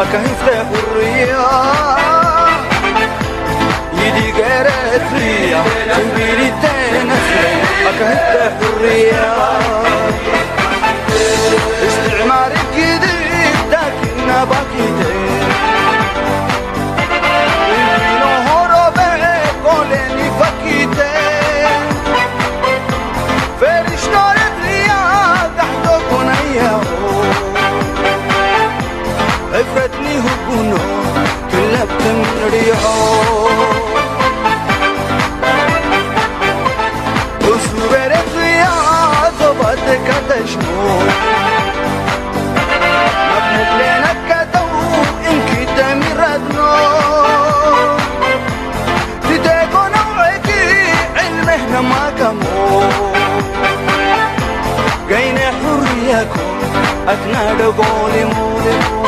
أكهف حرية يدي قرأت ريا تنبيلي تنسري أكهف حرية استعمار الجديد لكننا باكيتين وينو هربي قوليني فكيتين فرش نارت ريا تحتو كنيا عفرتني هبونو كلبت من ريحو وسوبرت ريا ضبط كتشنو مبنت لنا كتو إنك دمي ردنو تدقو نوعكي علمهنا ما كمو قين حريكم أتنادو قولي مولي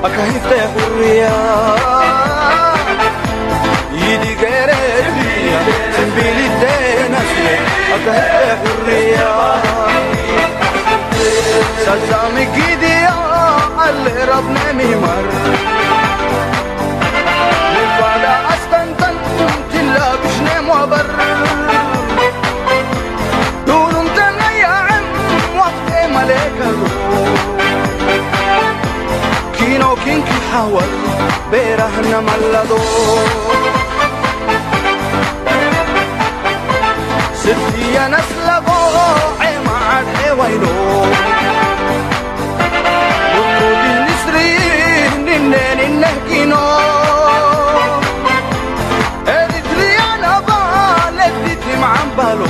أكهف حرية يدي قرأت ريا تنبيلي تنسري أكهف حرية سلسامي كيديا اللي ربنا ميمر للفادا أستنتن تلا بشني معبر دونم تنيا عم وقت ملكة كينو كينكي حاول بيرهن ملدو ستي يا نسلقو عيما عدي وينو وقودي نسرين ننين النهكينو ادت لي انا بالدتي معن بالو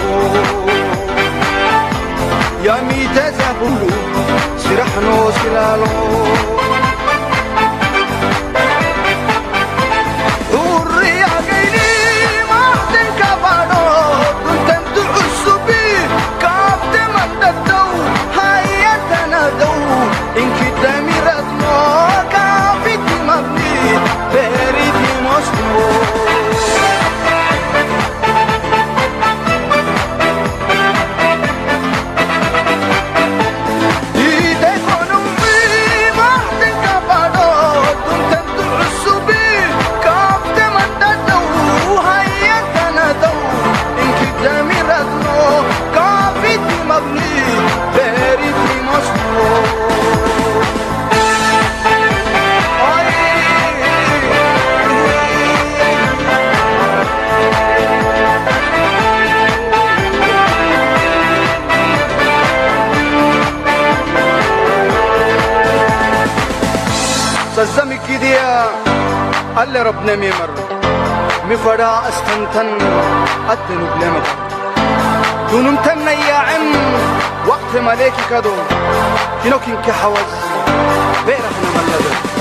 يا ميتا زابولو سرحنو سلالو سزمي كيديا اللي ربنا ميمر مفرا استنتن أدنو بلمر دونم تن يا عم وقت مليكي كدو كنو كنك حوز بيرحنا ملدو